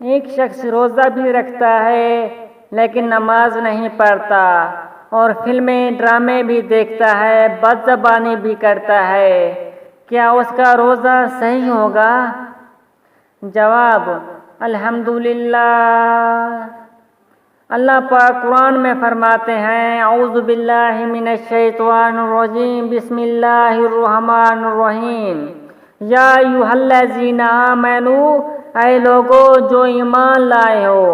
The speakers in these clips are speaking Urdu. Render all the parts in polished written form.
ایک شخص روزہ بھی رکھتا ہے لیکن نماز نہیں پڑھتا، اور فلمیں ڈرامے بھی دیکھتا ہے، بد زبانی بھی کرتا ہے، کیا اس کا روزہ صحیح ہوگا؟ جواب: الحمدللہ۔ اللہ پاک قرآن میں فرماتے ہیں: اعوذ باللہ من الشیطان الرجیم، بسم اللہ الرحمن الرحیم۔ یا ایھا الذین آمنوا، اے لوگو جو ایمان لائے ہو،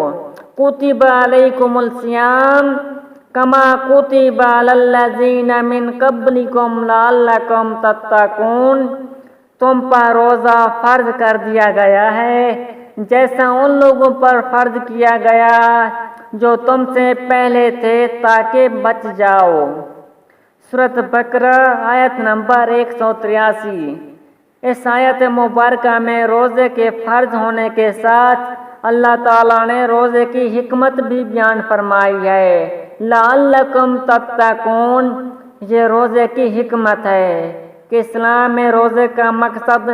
کتب علیکم الصیام کما کتب علی الذین من قبلکم لعلکم تتقون، تم پر روزہ فرض کر دیا گیا ہے جیسا ان لوگوں پر فرض کیا گیا جو تم سے پہلے تھے، تاکہ بچ جاؤ۔ سورۃ بقرہ آیت نمبر 183۔ اس آیت مبارکہ میں روزے کے فرض ہونے کے ساتھ اللہ تعالیٰ نے روزے کی حکمت بھی بیان فرمائی ہے۔ لعلکم تتقون، یہ روزے کی حکمت ہے کہ اسلام میں روزے کا مقصد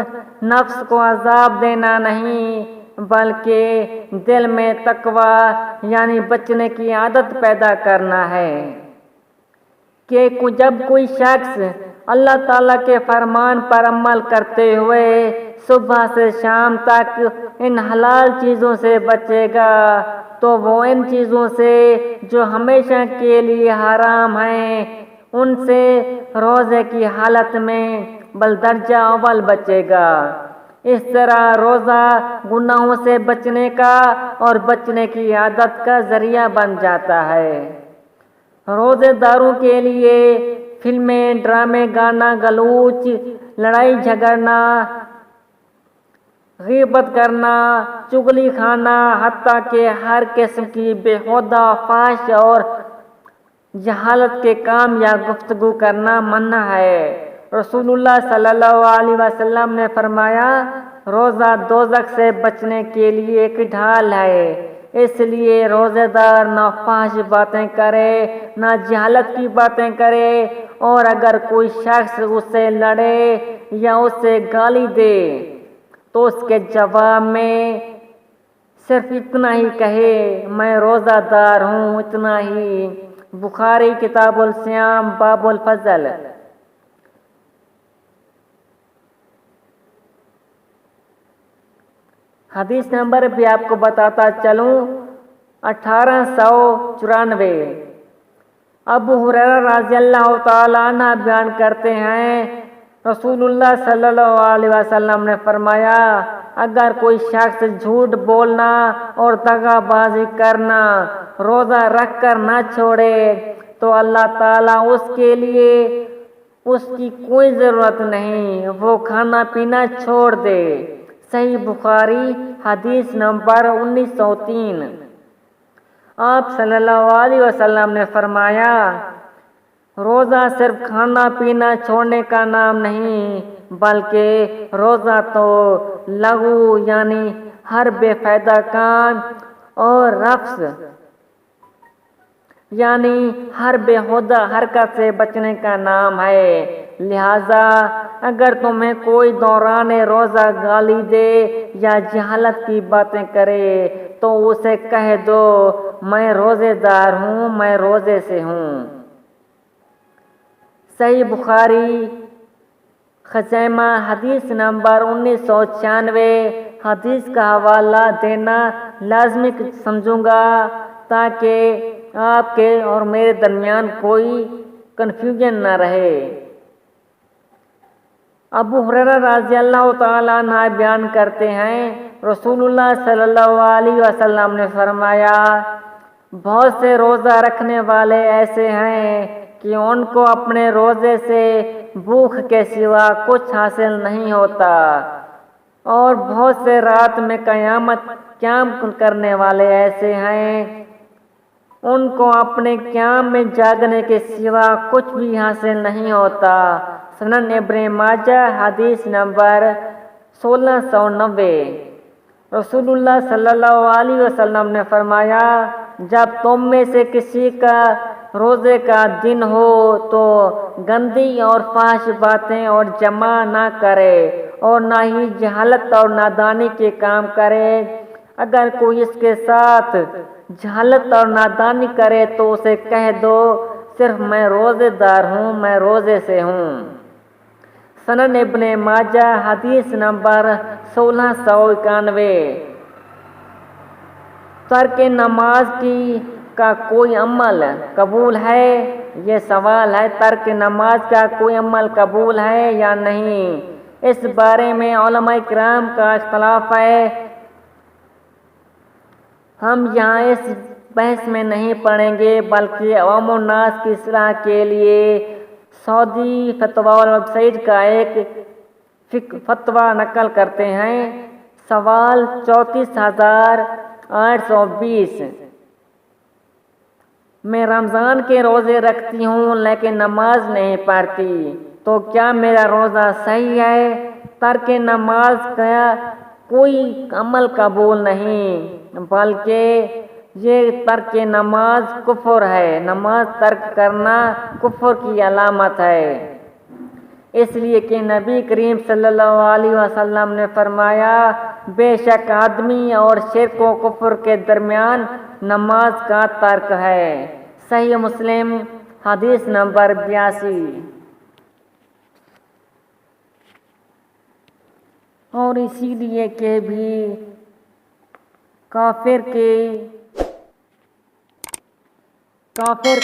نفس کو عذاب دینا نہیں، بلکہ دل میں تقوی یعنی بچنے کی عادت پیدا کرنا ہے کہ جب کوئی شخص اللہ تعالیٰ کے فرمان پر عمل کرتے ہوئے صبح سے شام تک ان حلال چیزوں سے بچے گا تو وہ ان چیزوں سے جو ہمیشہ کے لیے حرام ہیں ان سے روزے کی حالت میں بالدرجہ اول بچے گا۔ اس طرح روزہ گناہوں سے بچنے کا اور بچنے کی عادت کا ذریعہ بن جاتا ہے۔ روزے داروں کے لیے فلمیں، ڈرامے، گانا گلوچ، لڑائی جھگڑنا، غیبت کرنا، چغلی کھانا، حتیٰ کہ ہر قسم کی بیہودہ، فحش اور جہالت کے کام یا گفتگو کرنا منع ہے۔ رسول اللہ صلی اللہ علیہ وسلم نے فرمایا: روزہ دوزخ سے بچنے کے لیے ایک ڈھال ہے، اس لیے روزے دار نہ فحش باتیں کرے، نہ جہالت کی باتیں کرے، اور اگر کوئی شخص اس سے لڑے یا اس سے گالی دے تو اس کے جواب میں صرف اتنا ہی کہے: میں روزہ دار ہوں، اتنا ہی۔ بخاری کتاب الصیام باب الفضل۔ حدیث نمبر بھی آپ کو بتاتا چلوں، 1894۔ ابو ہریرہ رضی اللہ تعالیٰ عنہ بیان کرتے ہیں، رسول اللہ صلی اللہ علیہ وسلم نے فرمایا: اگر کوئی شخص جھوٹ بولنا اور دغا بازی کرنا روزہ رکھ کر نہ چھوڑے تو اللہ تعالیٰ اس کے لیے اس کی کوئی ضرورت نہیں، وہ کھانا پینا چھوڑ دے۔ صحیح بخاری حدیث نمبر 1903۔ آپ صلی اللہ علیہ وسلم نے فرمایا: روزہ صرف کھانا پینا چھوڑنے کا نام نہیں، بلکہ روزہ تو لغو یعنی ہر بے فائدہ کام اور رفث یعنی ہر بیہودہ حرکت سے بچنے کا نام ہے۔ لہذا اگر تمہیں کوئی دوران روزہ گالی دے یا جہالت کی باتیں کرے تو اسے کہہ دو: میں روزے دار ہوں، میں روزے سے ہوں۔ صحیح بخاری خزیمہ حدیث نمبر 1996۔ حدیث کا حوالہ دینا لازمی سمجھوں گا تاکہ آپ کے اور میرے درمیان کوئی کنفیوژن نہ رہے۔ ابو ہریرہ رضی اللہ تعالیٰ عنہ بیان کرتے ہیں، رسول اللہ صلی اللہ علیہ وسلم نے فرمایا: بہت سے روزہ رکھنے والے ایسے ہیں کہ ان کو اپنے روزے سے بھوک کے سوا کچھ حاصل نہیں ہوتا، اور بہت سے رات میں قیام کرنے والے ایسے ہیں ان کو اپنے قیام میں جاگنے کے سوا کچھ بھی حاصل نہیں ہوتا۔ سنن ابن ماجہ حدیث نمبر 1690۔ رسول اللہ صلی اللہ علیہ وسلم نے فرمایا: جب تم میں سے کسی کا روزے کا دن ہو تو گندی اور فحش باتیں اور جمع نہ کرے، اور نہ ہی جہالت اور نادانی کے کام کرے، اگر کوئی اس کے ساتھ جہالت اور نادانی کرے تو اسے کہہ دو صرف میں روزے دار ہوں، میں روزے سے ہوں۔ سنن ابن ماجہ حدیث نمبر 1691۔ ترک نماز کا کوئی عمل قبول ہے؟ یہ سوال ہے، ترک نماز کا کوئی عمل قبول ہے یا نہیں؟ اس بارے میں علماء کرام کا اختلاف ہے۔ ہم یہاں اس بحث میں نہیں پڑیں گے، بلکہ عوام الناس کی اصلاح کے لیے سعودی فتویٰ ویب سائٹ کا ایک فتویٰ نقل کرتے ہیں۔ سوال 34,820۔ میں رمضان کے روزے رکھتی ہوں لیکن نماز نہیں پڑھتی، تو کیا میرا روزہ صحیح ہے؟ ترک نماز کا کوئی عمل قبول نہیں، بلکہ یہ ترک نماز کفر ہے۔ نماز ترک کرنا کفر کی علامت ہے، اس لیے کہ نبی کریم صلی اللہ علیہ وسلم نے فرمایا، بے شک آدمی اور شرک و کفر کے درمیان نماز کا ترک ہے۔ صحیح مسلم حدیث نمبر 82۔ اور اسی لیے کہ بھی کافر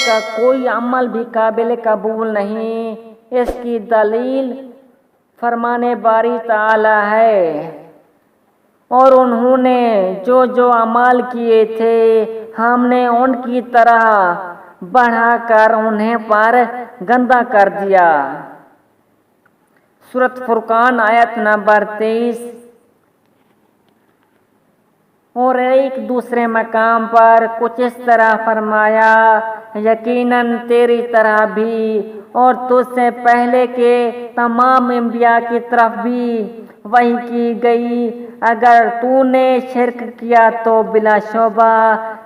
کا کوئی عمل بھی قابل قبول نہیں۔ اس کی دلیل فرمان باری تعالی ہے، اور انہوں نے جو اعمال کیے تھے ہم نے ان کی طرح بڑھا کر انہیں پر گندا کر دیا۔ سورۃ فرقان آیت نمبر 23۔ اور ایک دوسرے مقام پر کچھ اس طرح فرمایا، یقیناً تیری طرح بھی اور تجھ سے پہلے کے تمام انبیاء کی طرف بھی وحی کی گئی، اگر تو نے شرک کیا تو بلا شبہ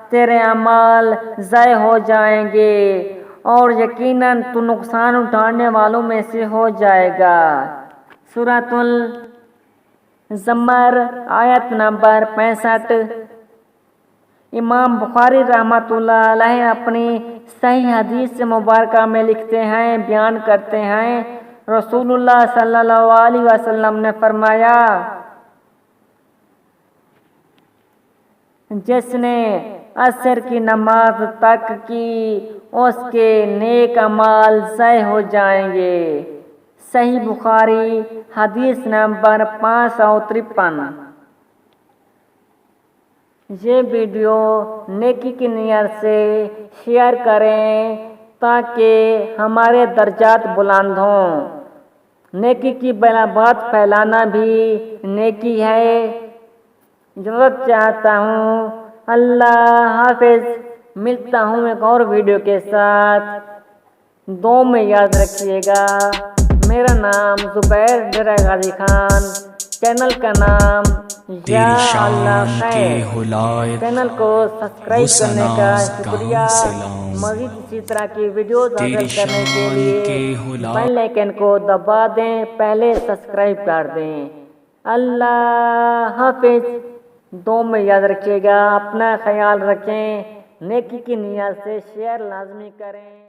تیرے اعمال ضائع ہو جائیں گے، اور یقیناً تو نقصان اٹھانے والوں میں سے ہو جائے گا۔ سورۃ الزمر آیت نمبر 65۔ امام بخاری رحمۃ اللہ علیہ اپنی صحیح حدیث مبارکہ میں لکھتے ہیں، بیان کرتے ہیں، رسول اللہ صلی اللہ علیہ وسلم نے فرمایا، جس نے عصر کی نماز ترک کی اس کے نیک اعمال ضائع ہو جائیں گے۔ صحیح بخاری حدیث نمبر 553۔ یہ ویڈیو نیکی کی نیت سے شیئر کریں تاکہ ہمارے درجات بلند ہوں۔ نیکی کی بات پھیلانا بھی نیکی ہے۔ اجازت چاہتا ہوں، اللہ حافظ۔ ملتا ہوں ایک اور ویڈیو کے ساتھ، دعا میں یاد رکھیے گا۔ میرا نام زبیر ڈیرہ غازی خان، چینل کا نام یا اللہ خیر۔ چینل کو سبسکرائب کرنے کا شکریہ۔ مزید اسی طرح کی ویڈیوز حاصل کرنے کے لیے بیل آئیکن کو دبا دیں، پہلے سبسکرائب کر دیں۔ اللہ حافظ۔ دعا میں یاد رکھیے گا، اپنا خیال رکھیں، نیکی کی نیت سے شیئر لازمی کریں۔